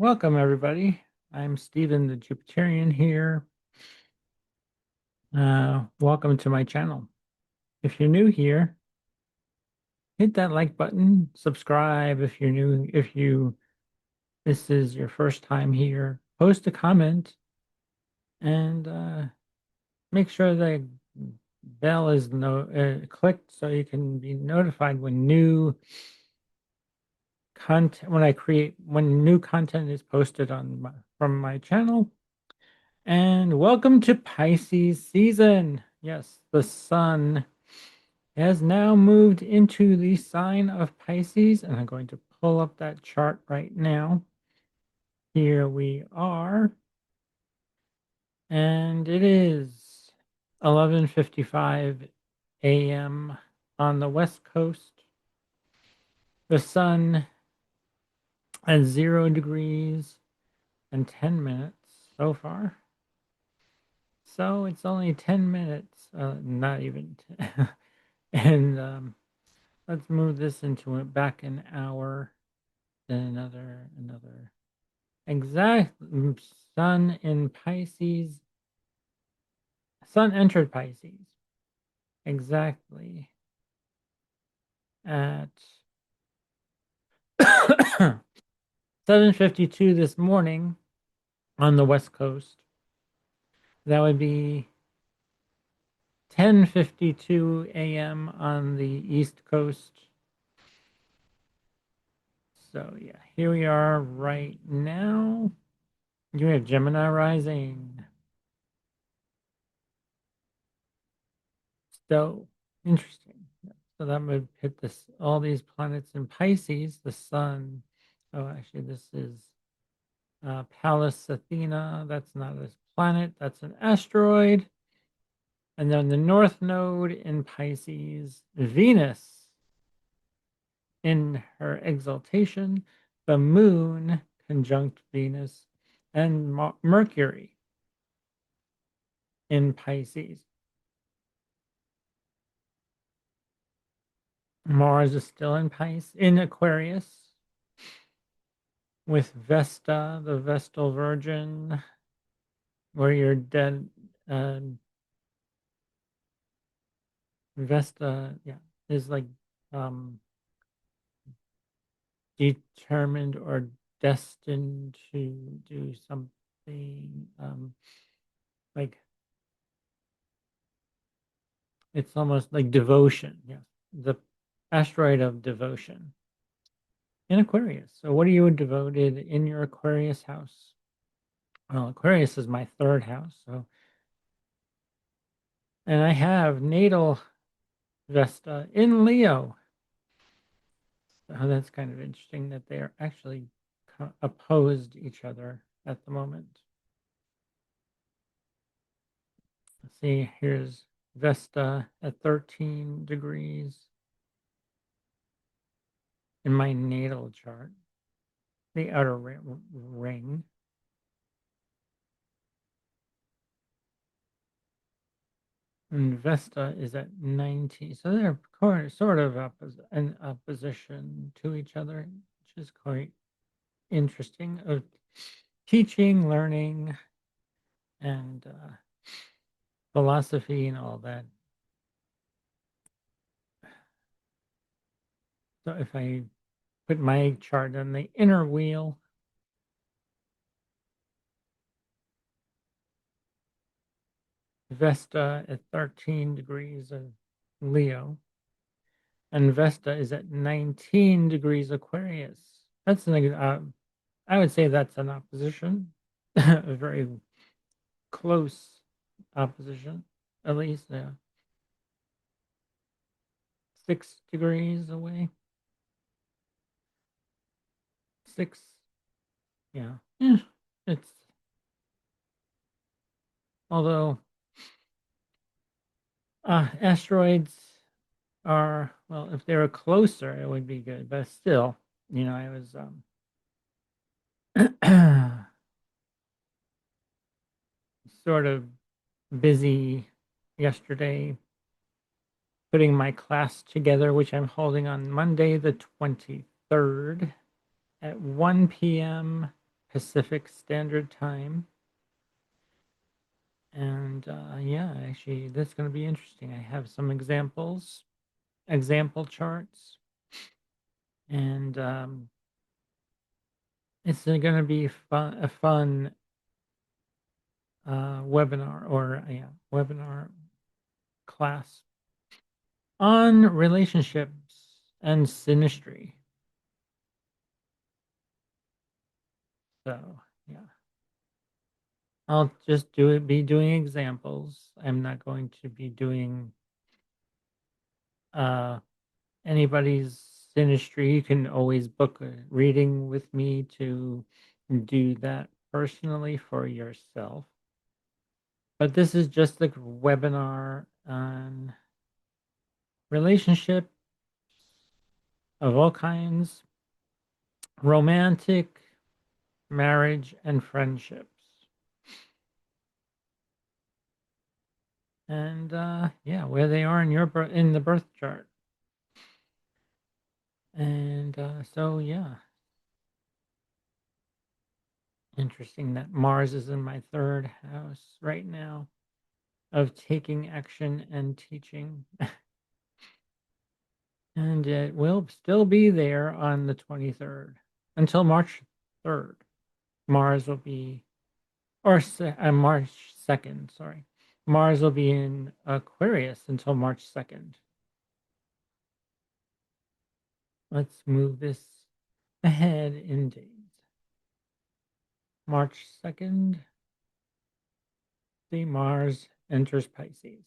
Welcome, everybody. I'm Stephen the Jupiterian here. Welcome to my channel. If you're new here, hit that like button, subscribe if you're new. If this is your first time here, post a comment and make sure the bell is clicked so you can be notified when new content when new content is posted from my channel. And welcome to Pisces season. Yes, the sun has now moved into the sign of Pisces, and I'm going to pull up that chart right now. Here we are, and it is 11:55 a.m. on the West Coast. The sun at 0 degrees and 10 minutes so far. So it's only 10 minutes, not even 10. And let's move this into it back an hour, then another. Exact sun in Pisces. Sun entered Pisces exactly at 7:52 this morning on the West Coast. That would be 10:52 a.m. on the East Coast. So yeah, here we are right now. You have Gemini rising. So interesting. So that would hit all these planets in Pisces. The sun. Oh, actually, this is Pallas Athena. That's not a planet. That's an asteroid. And then the North Node in Pisces, Venus in her exaltation, the Moon conjunct Venus, and Mercury in Pisces. Mars is still in Aquarius with Vesta, the Vestal Virgin, where you're dead. Vesta, yeah, is like determined or destined to do something like it's almost like devotion. Yeah, the asteroid of devotion in Aquarius. So, what are you devoted in your Aquarius house? Well, Aquarius is my third house. So, and I have natal Vesta in Leo. So, that's kind of interesting that they are actually opposed each other at the moment. Let's see, here's Vesta at 13 degrees in my natal chart, the outer ring. And Vesta is at 90. So they're sort of in opposition to each other, which is quite interesting. Of teaching, learning, and philosophy and all that. So if I put my chart on the inner wheel, Vesta at 13 degrees of Leo, and Vesta is at 19 degrees Aquarius. That's I would say that's an opposition, a very close opposition, at least 6 degrees away. 6, yeah. It's although asteroids are, well, if they were closer, it would be good, but still, I was sort of busy yesterday putting my class together, which I'm holding on Monday, the 23rd at 1 p.m. Pacific Standard Time. And yeah, actually, that's going to be interesting. I have some example charts, and it's going to be a fun webinar or yeah, webinar class on relationships and synastry. So yeah, I'll just be doing examples. I'm not going to be doing uh, anybody's synastry. You can always book a reading with me to do that personally for yourself. But this is just a webinar on relationship of all kinds, romantic, marriage, and friendships. And yeah, where they are in in the birth chart. And so yeah, interesting that Mars is in my third house right now of taking action and teaching. And it will still be there on the 23rd until March 3rd. Mars will be, or March 2nd, sorry. Mars will be in Aquarius until March 2nd. Let's move this ahead in days. March 2nd, the Mars enters Pisces.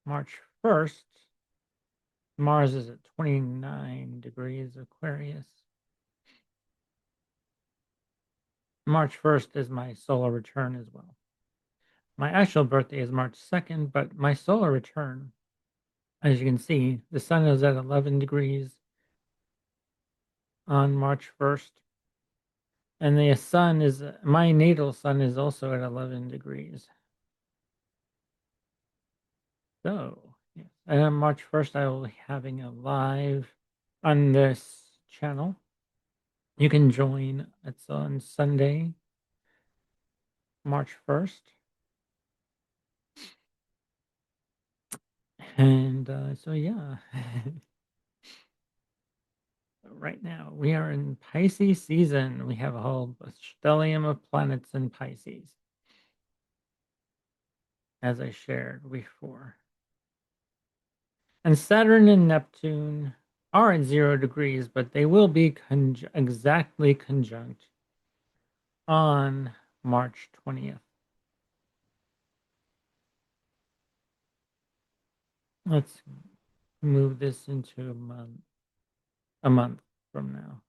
March 1st, Mars is at 29 degrees Aquarius. March 1st is my solar return as well. My actual birthday is March 2nd, but my solar return, as you can see, the sun is at 11 degrees on March 1st. And the sun is, my natal sun is also at 11 degrees. So, yes. And on March 1st, I will be having a live on this channel. You can join. It's on Sunday, March 1st. And so, yeah. Right now, we are in Pisces season. We have a whole stellium of planets in Pisces, as I shared before. And Saturn and Neptune are at 0 degrees, but they will be exactly conjunct on March 20th. Let's move this into a month from now,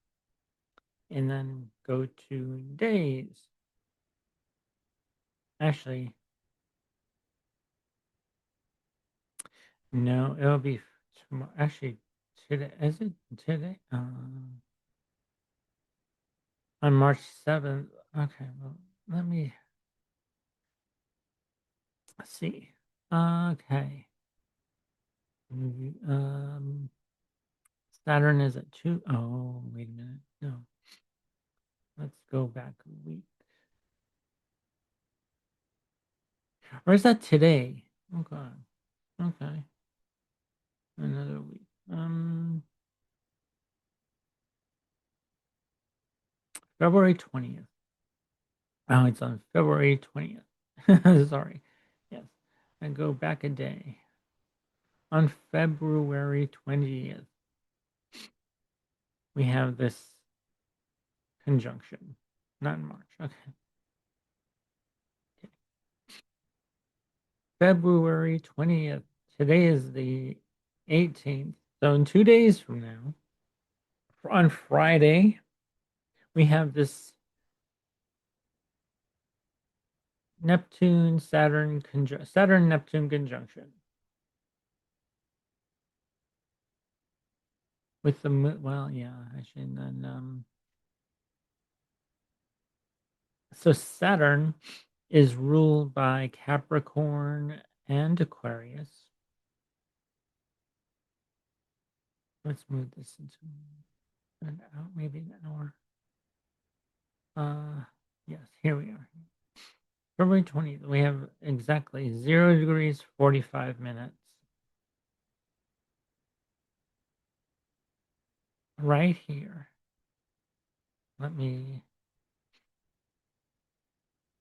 and then go to days. Actually, no, it'll be tomorrow. Actually, today, is it today? On March 7th. Okay, well, let me see. Okay. Um, Saturn is at 2. Oh, wait a minute. No. Let's go back a week. Or is that today? Oh, God. Okay. Another week. February 20th. Oh, it's on February 20th. Sorry. Yes. I go back a day. On February 20th, we have this conjunction. Not in March. Okay. February 20th. Today is the 18th. So in 2 days from now, on Friday, we have this Saturn Neptune conjunction with the moon. Well, yeah, actually, and then so Saturn is ruled by Capricorn and Aquarius. Let's move this into maybe an hour. Yes, here we are. February 20th, we have exactly 0 degrees 45 minutes. Right here. Let me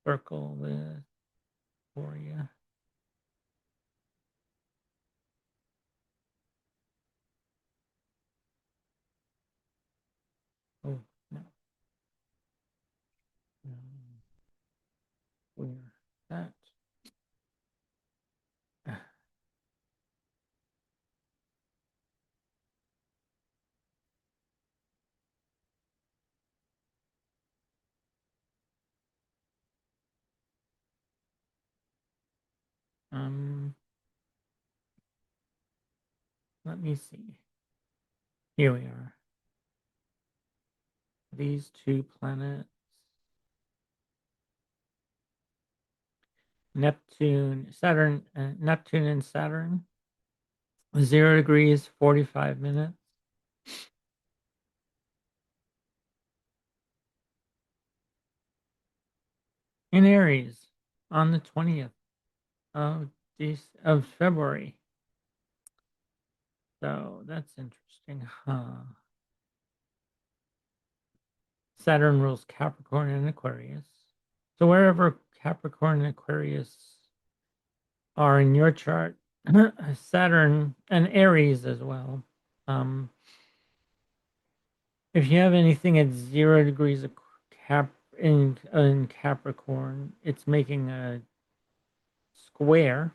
circle this for you. Oh, no. Where that? Um, Let me see. Here we are. These two planets, Neptune and Saturn, 0 degrees 45 minutes. In Aries on the 20th of February. So that's interesting, huh? Saturn rules Capricorn and Aquarius. So wherever Capricorn and Aquarius are in your chart, Saturn and Aries as well. Um, if you have anything at 0 degrees of in Capricorn, it's making a square.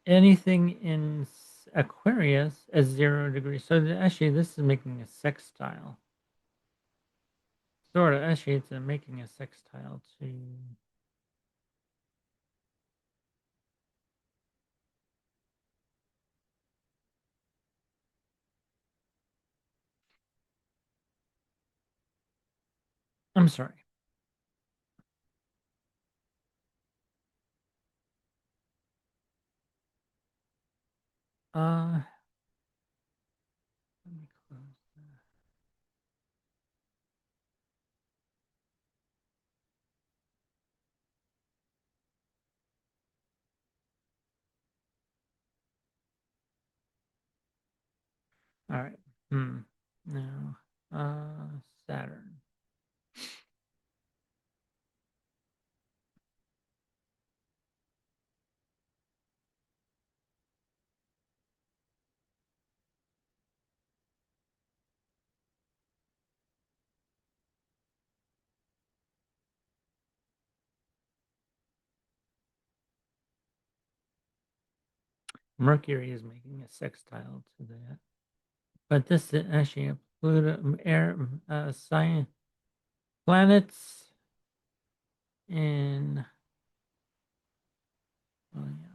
Anything in Aquarius at 0 degrees. So actually, this is making a sextile. Sort of. Actually, it's making a sextile to. I'm sorry. Let me close that. All right. Now, Saturn. Mercury is making a sextile to that. But this is actually a Pluto air sign planets in. Oh yeah.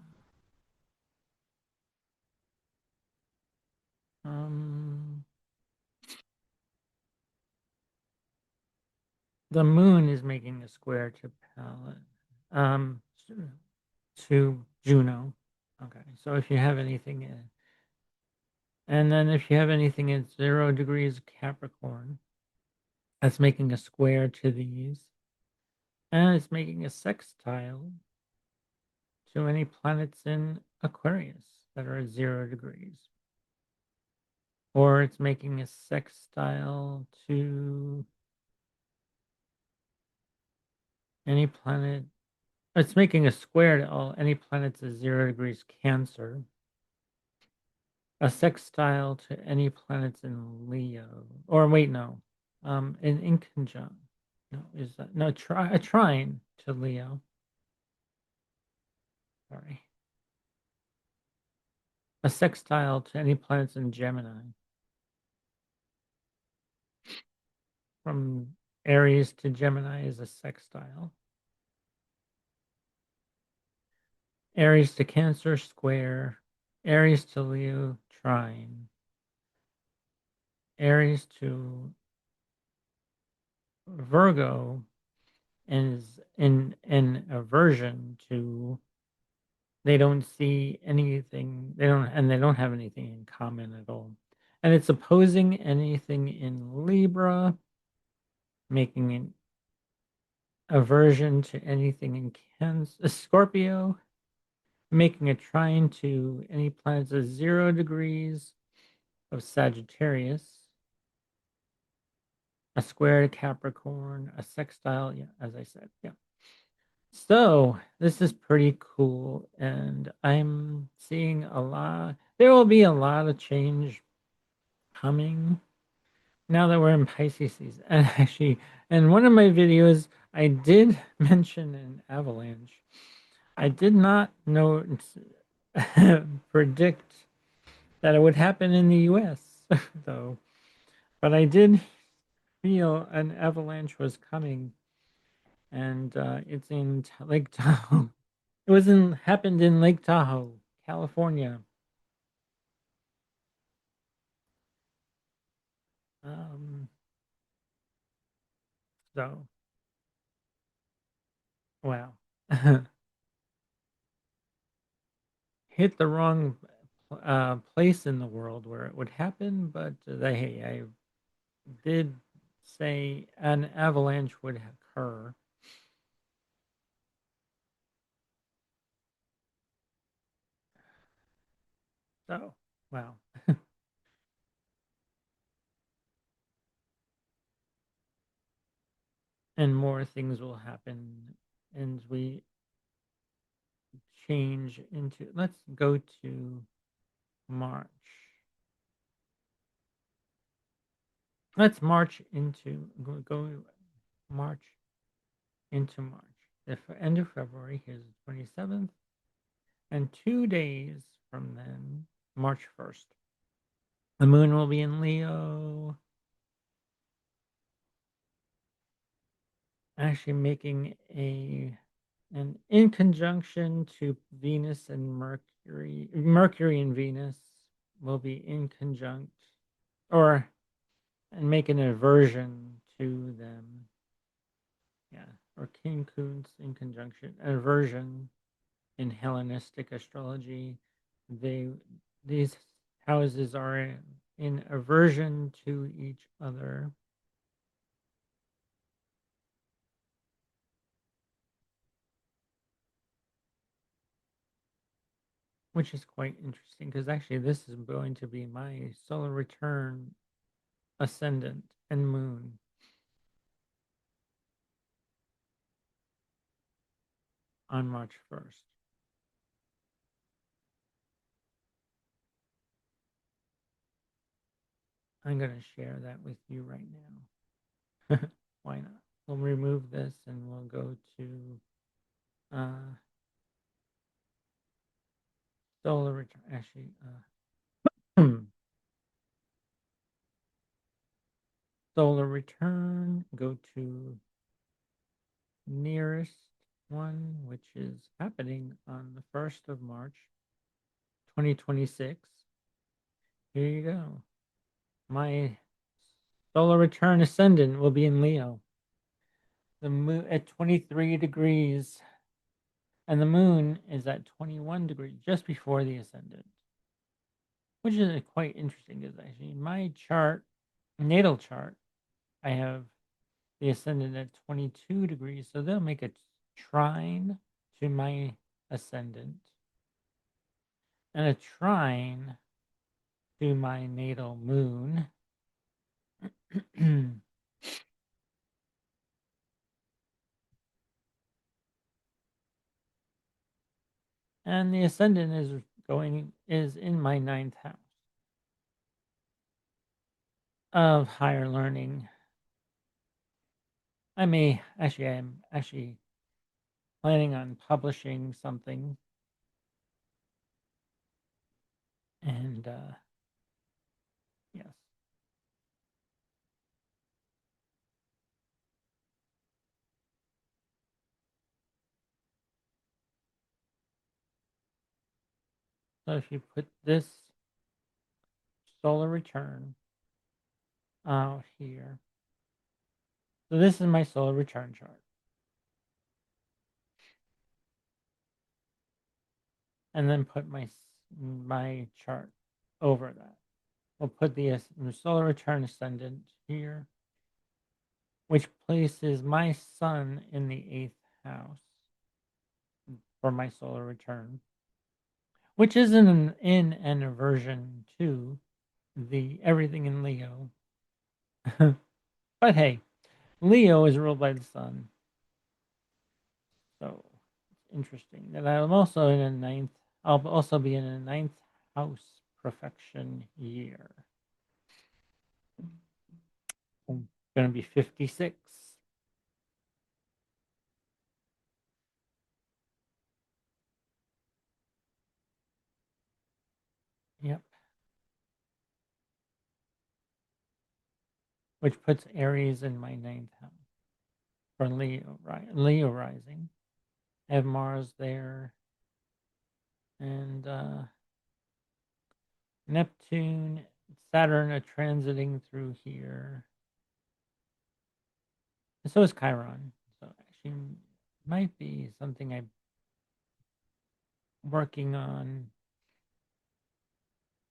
The moon is making a square to um, to Juno. Okay, so if you have anything and then if you have anything at 0 degrees Capricorn, that's making a square to these. And it's making a sextile to any planets in Aquarius that are at 0 degrees. Or it's making a sextile to any planet. It's making a square to all any planets at 0 degrees Cancer. A sextile to any planets in Leo. Or wait, no. In conjunct. No, is that no a trine to Leo. Sorry. A sextile to any planets in Gemini. From Aries to Gemini is a sextile. Aries to Cancer, square. Aries to Leo, trine. Aries to Virgo is in aversion to. They don't see anything. They don't have anything in common at all. And it's opposing anything in Libra, making it aversion to anything in Cancer, Scorpio, making a trine to any planets at 0 degrees of Sagittarius, a square to Capricorn, a sextile, yeah, as I said, yeah. So this is pretty cool, and I'm seeing a lot. There will be a lot of change coming now that we're in Pisces season. And actually, in one of my videos, I did mention an avalanche. I did not know predict that it would happen in the U.S. though, but I did feel an avalanche was coming, and it's in Lake Tahoe. It was in happened in Lake Tahoe, California. Um, so wow, hit the wrong place in the world where it would happen, but hey, I did say an avalanche would occur. So wow, and more things will happen, and we change into. Let's go to March. Let's march into go March into March. The end of February is the 27th, and 2 days from then, March 1st, the moon will be in Leo, actually making a and in conjunction to Venus and Mercury. Mercury and Venus will be in conjunct, or and make an aversion to them. Yeah, or King Kunz in conjunction aversion in Hellenistic astrology. They these houses are in aversion to each other, which is quite interesting because actually this is going to be my solar return ascendant and moon on March 1st. I'm going to share that with you right now. Why not? We'll remove this and we'll go to uh, solar return. Actually, solar return, go to nearest one, which is happening on the 1st of March, 2026. Here you go. My solar return ascendant will be in Leo. The moon at 23 degrees, and the moon is at 21 degrees, just before the ascendant, which is quite interesting because actually my chart, natal chart, I have the ascendant at 22 degrees, so they'll make a trine to my ascendant and a trine to my natal moon. And the ascendant is in my ninth house of higher learning. I'm actually planning on publishing something, and yes, so if you put this solar return out here, so this is my solar return chart, and then put my chart over that. We'll put the solar return ascendant here, which places my sun in the eighth house for my solar return, which is in an aversion to the everything in Leo. But hey, Leo is ruled by the sun, so it's interesting that I'm also in a ninth. I'll also be in a ninth house perfection year. I'm going to be 56. Yep, which puts Aries in my ninth house for Leo, right? Leo rising. I have Mars there, and Neptune, Saturn are transiting through here. And so is Chiron. So actually, might be something I'm working on.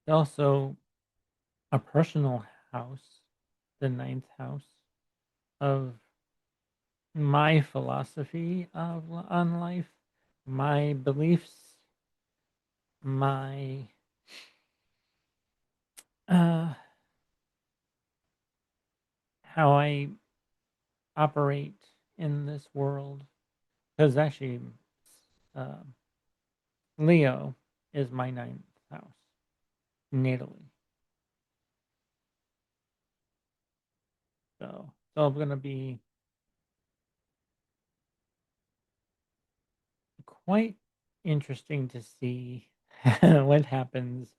Also, a personal house, the ninth house of my philosophy of on life, my beliefs, my uh, how I operate in this world. Because actually, uh, Leo is my ninth house natally. So I'm gonna be quite interesting to see what happens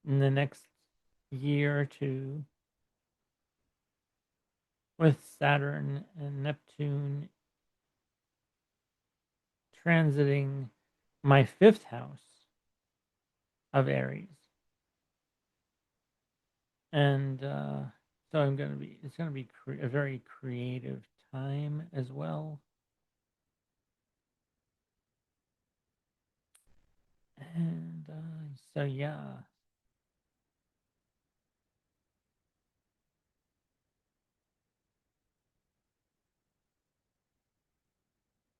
in the next year or two with Saturn and Neptune transiting my fifth house of Aries. And so it's gonna be a very creative time as well. And so yeah,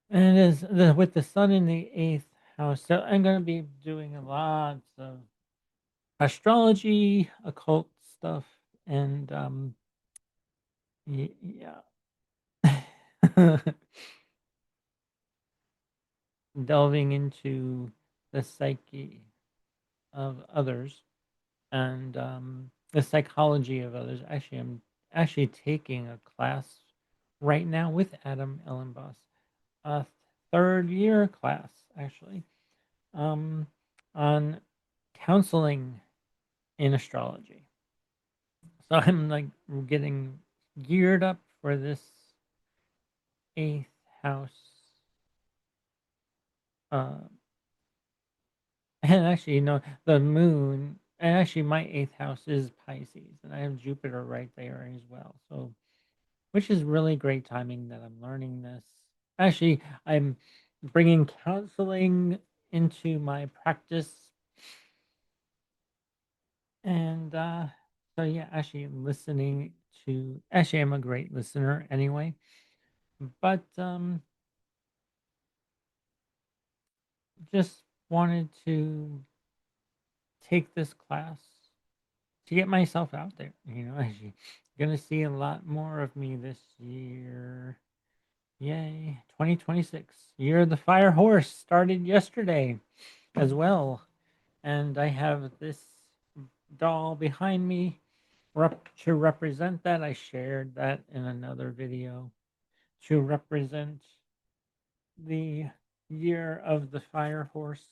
and it is with the sun in the eighth house. So I'm going to be doing a lot of astrology, occult stuff, and yeah, delving into the psyche of others and the psychology of others. Actually, I'm actually taking a class right now with Adam Ellenboss, a third year class actually, um, on counseling in astrology. So I'm like getting geared up for this eighth house. Uh, and actually, the moon, and actually, my eighth house is Pisces, and I have Jupiter right there as well. So, which is really great timing that I'm learning this. Actually, I'm bringing counseling into my practice. And so, yeah, actually, listening to, actually, I'm a great listener anyway. But just wanted to take this class to get myself out there. Actually, gonna see a lot more of me this year. Yay! 2026, year of the fire horse, started yesterday as well, and I have this doll behind me to represent that. I shared that in another video to represent the year of the fire horse,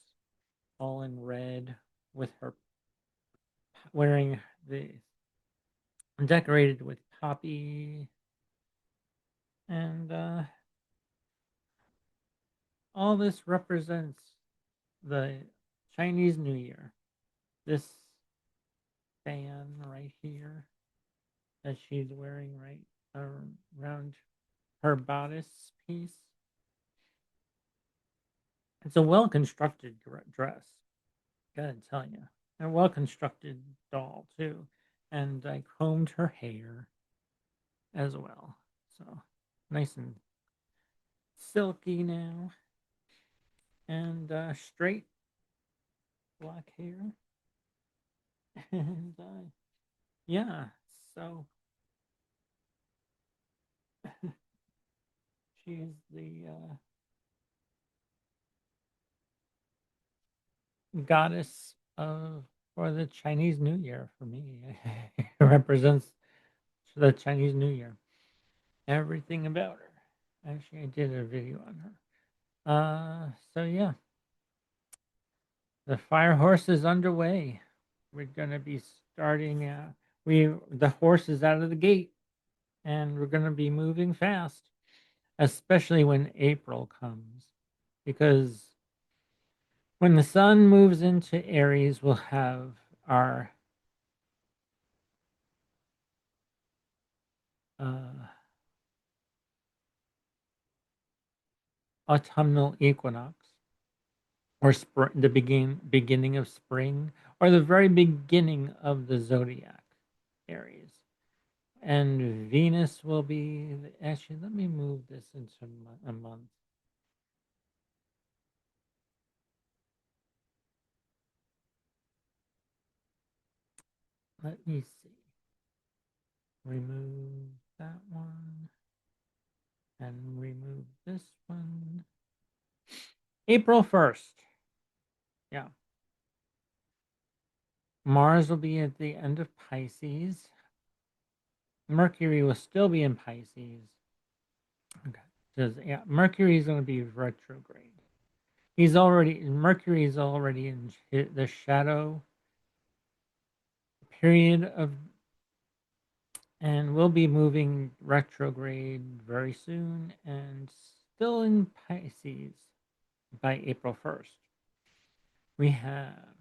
all in red, with her wearing the decorated with poppy and all this represents the Chinese New Year. This fan right here that she's wearing right around her bodice piece. It's a well constructed dress. Gotta tell you, a well constructed doll too. And I combed her hair as well. So nice and silky now, and straight black hair, and yeah. So she's the goddess of for the Chinese New Year for me. It represents the Chinese New Year. Everything about her. Actually, I did a video on her. So yeah, the fire horse is underway. We're gonna be starting. The horse is out of the gate, and we're gonna be moving fast, especially when April comes, because when the sun moves into Aries, we'll have our uh, autumnal equinox, or the beginning of spring, or the very beginning of the zodiac, Aries. And Venus will be actually. Let me move this into a month. Let me see. Remove that one and remove this one. April 1st. Yeah. Mars will be at the end of Pisces. Mercury will still be in Pisces. Okay. Because yeah, Mercury is going to be retrograde. Mercury is already in the shadow period of, and we'll be moving retrograde very soon and still in Pisces by April 1st. We have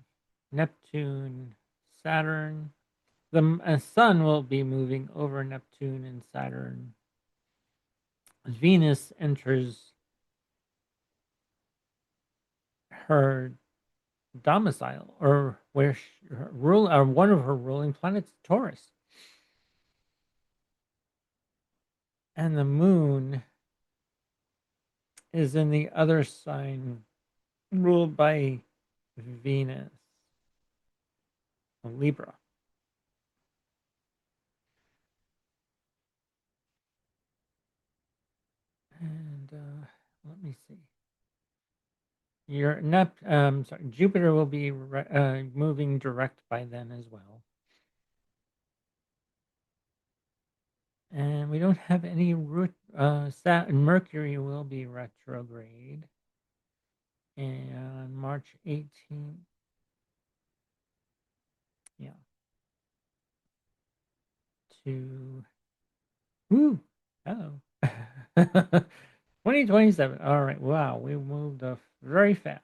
Neptune, Saturn. The sun will be moving over Neptune and Saturn. Venus enters her domicile, or where her rule, or one of her ruling planets, Taurus, and the moon is in the other sign ruled by Venus, Libra. And let me see. Sorry, Jupiter will be moving direct by then as well. And we don't have any Saturn. Mercury will be retrograde and March 18th. Yeah. To woo. Oh. 2027. All right. Wow, we moved very fast.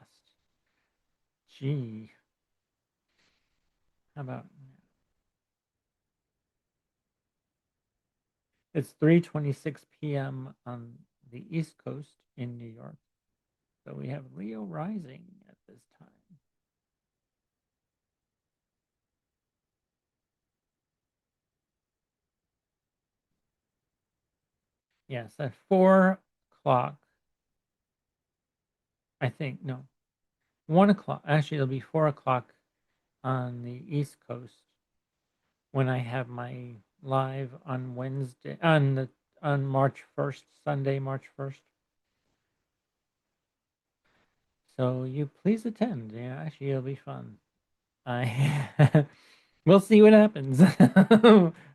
Gee. How about it's 3:26 p.m. on the East Coast in New York. So we have Leo rising at this time. Yes, at 4 o'clock. I think no, 1 o'clock. Actually, it'll be 4 o'clock on the East Coast when I have my live on Wednesday on March 1st, Sunday, March 1st. So you please attend. Yeah, actually, it'll be fun. I we'll see what happens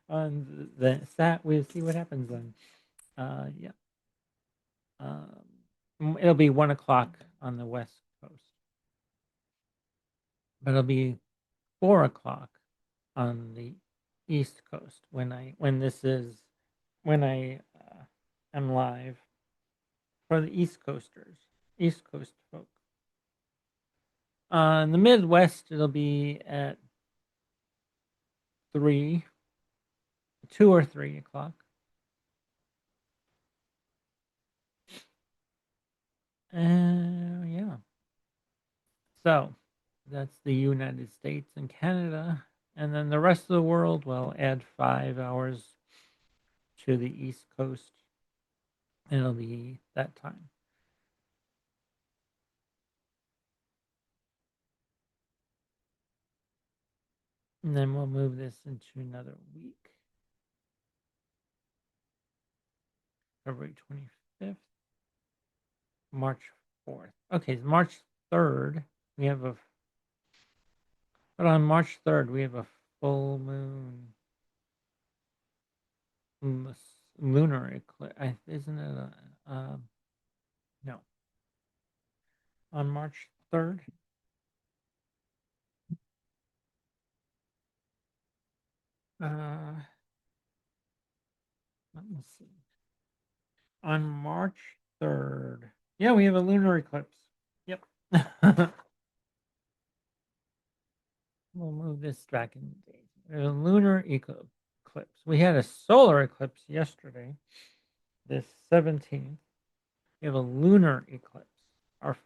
on the sat. We'll see what happens then. Yeah. It'll be 1 o'clock on the West Coast, but it'll be 4 o'clock on the East Coast when I am live for the East Coast folk. In the Midwest, it'll be at 3, 2 or 3 o'clock. Yeah. So that's the United States and Canada. And then the rest of the world will add 5 hours to the East Coast. It'll be that time. And then we'll move this into another week. February 25th, March 4th. Okay, March 3rd, we have a, but on March 3rd, we have a full moon lunar eclipse. Isn't it no. On March 3rd, let me see. On March 3rd, yeah, we have a lunar eclipse. Yep. We'll move this back in days. There's a lunar eclipse. We had a solar eclipse yesterday, this 17th. We have a lunar eclipse. Our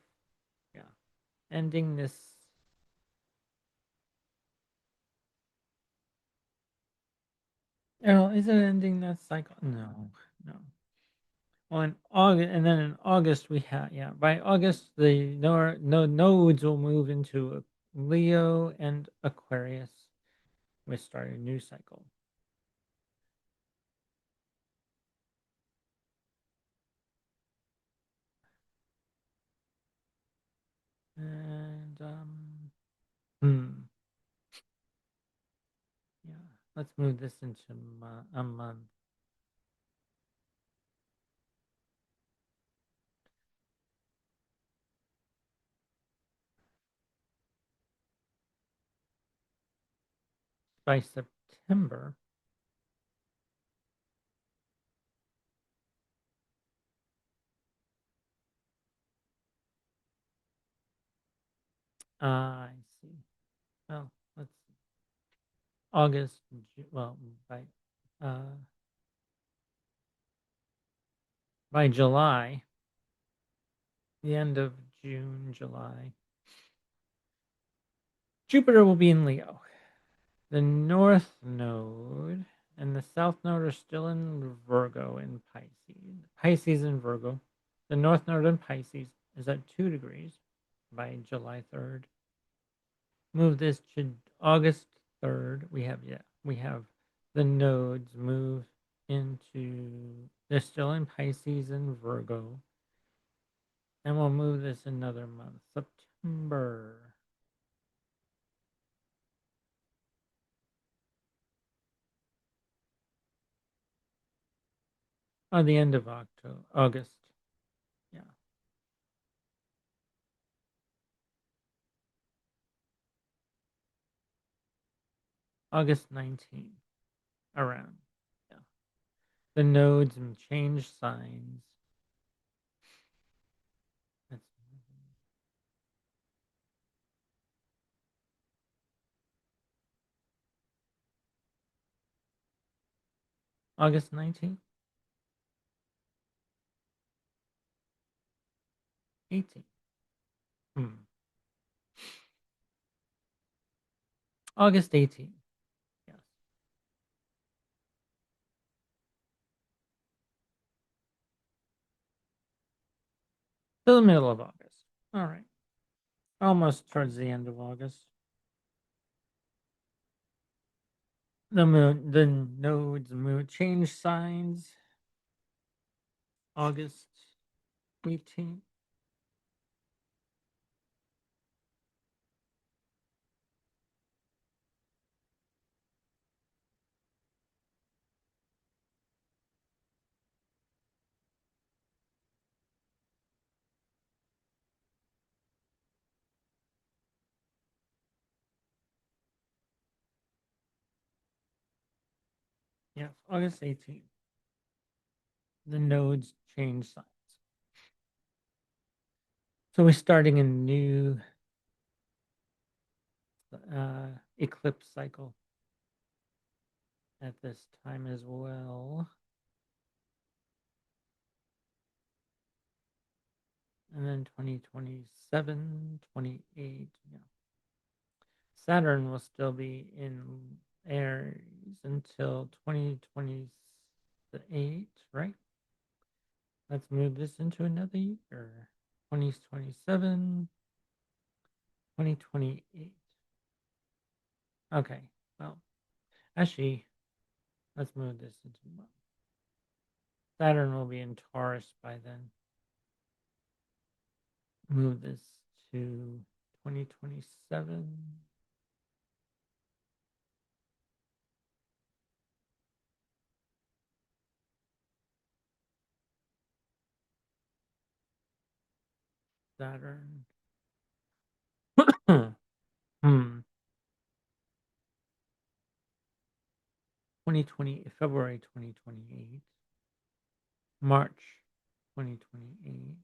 yeah, ending this. Oh, is it ending that cycle? No, no. On August, and then in August we have by August the nodes will move into Leo and Aquarius. We start a new cycle. And yeah, let's move this into a month. By September, I see. Well, let's see. August. Well, uh, by July, the end of June, July, Jupiter will be in Leo. The North Node and the South Node are still in Virgo and Pisces. Pisces and Virgo. The North Node in Pisces is at 2 degrees by July 3rd. Move this to August 3rd. We have the nodes move into, they're still in Pisces and Virgo. And we'll move this another month, September. Or the end of August. Yeah. August 19th, around. Yeah. The nodes change signs. That's August 19th, 18th. August 18th. Yes. To the middle of August. All right. Almost towards the end of August. The nodes change signs. August 18th. Yes, August 18th. The nodes change signs. So we're starting a new eclipse cycle at this time as well. And then 2027, 28. Yeah. Saturn will still be in Aries until 2027. the 8, right? Let's move this into another year. 2027, 2028. Okay, well, actually, let's move this into Saturn will be in Taurus by then. Move this to 2027. Saturn. hmm. 2020, February 2028. March 2028.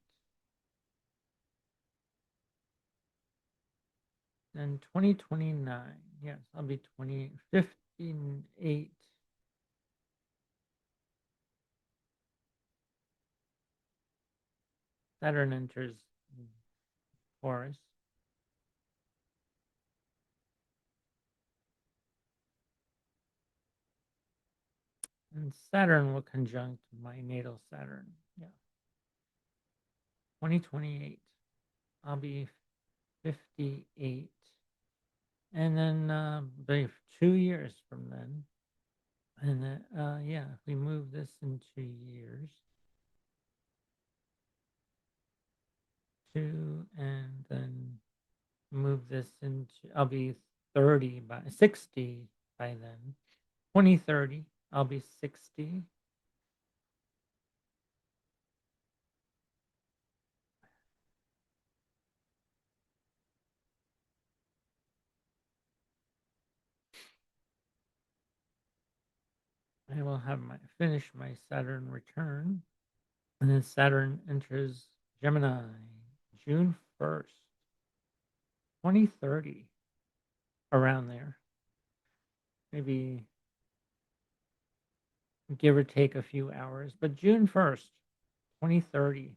And 2029. Yes, I'll be 58. Saturn enters Taurus. And Saturn will conjunct my natal Saturn. Yeah. 2028. I'll be 58. And then by 2 years from then. And then, yeah, if we move this into years, 2, and then move this into, I'll be 30 by 60 by then. 2030, I'll be 60. I will have finish my Saturn return, and then Saturn enters Gemini June 1st, 2030, around there. Maybe give or take a few hours, but June 1st, 2030.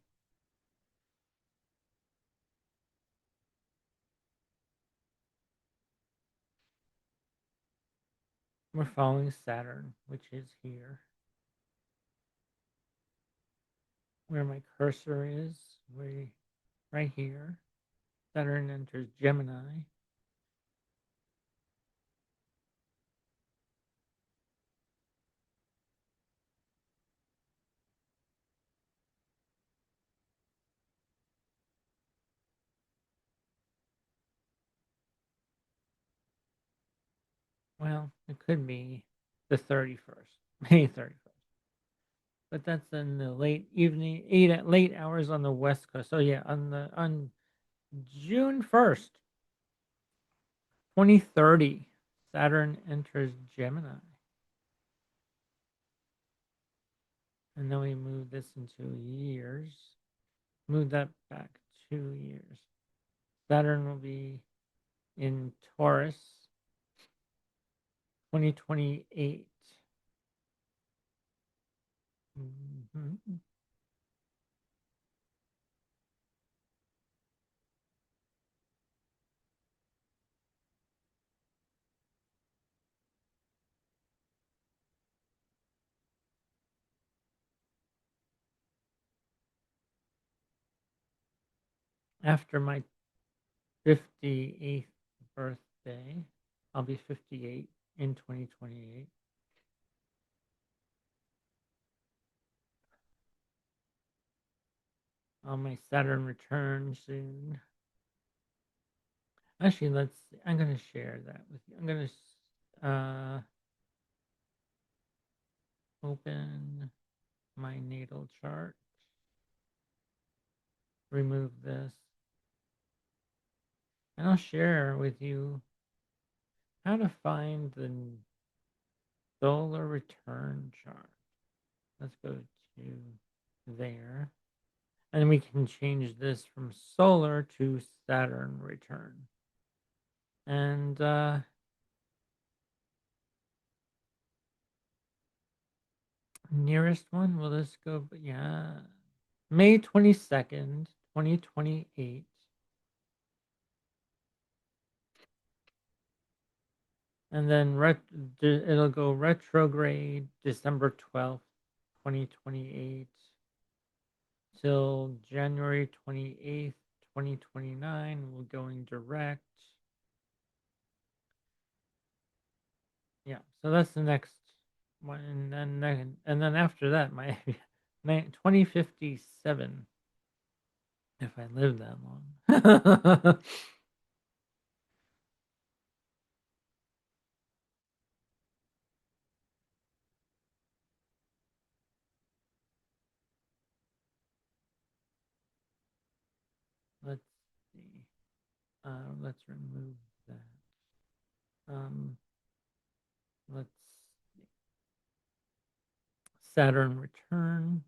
We're following Saturn, which is here. Where my cursor is, right here. Saturn enters Gemini. Well, it could be the 31st, May 31st. But that's in the late evening, late hours on the West Coast. So yeah, on June 1st, 2030, Saturn enters Gemini. And then we move this into years. Move that back 2 years. Saturn will be in Taurus, 2028. Mhm. After my 58th birthday, I'll be 58 in 2028. My Saturn return soon. Actually, I'm going to share that with you. I'm going to open my natal chart, remove this, and I'll share with you how to find the solar return chart. Let's go to there. And we can change this from solar to Saturn return. And nearest one, will this go? But yeah, May 22nd, 2028. And then it'll go retrograde December 12th, 2028 till January 28th, 2029. We're going direct. Yeah, so that's the next one, and then after that, my 2057, if I live that long. Let's see. Let's remove that. Let's see. Saturn return.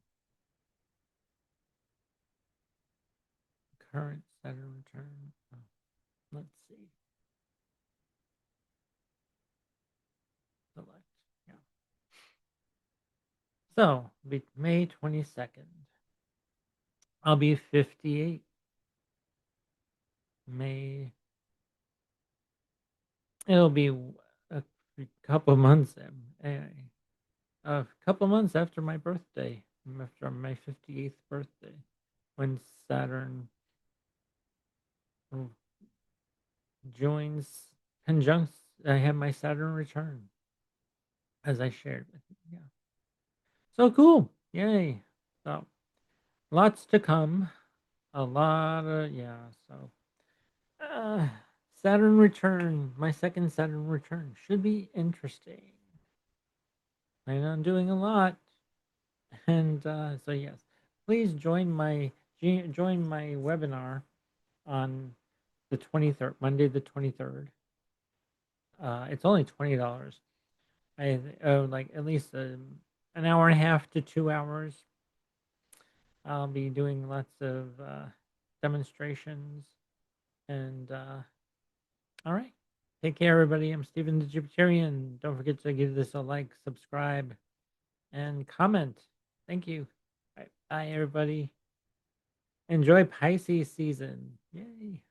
Current Saturn return. Oh, let's see. Select. Yeah. So, May 22nd. I'll be 58. May. It'll be a couple months. A couple months after my birthday, after my 58th birthday, when Saturn joins, conjuncts, I have my Saturn return, as I shared with you. Yeah. So cool. Yay. So lots to come. A lot of, yeah. So uh, Saturn return, my second Saturn return should be interesting. Plan on doing a lot. And so yes, please join my webinar on the 23rd, Monday the 23rd. It's only $20. I like at least an hour and a half to 2 hours. I'll be doing lots of demonstrations. And all right, take care, everybody. I'm Stephen the Jupiterian. Don't forget to give this a like, subscribe, and comment. Thank you. All right, bye, everybody. Enjoy Pisces season. Yay.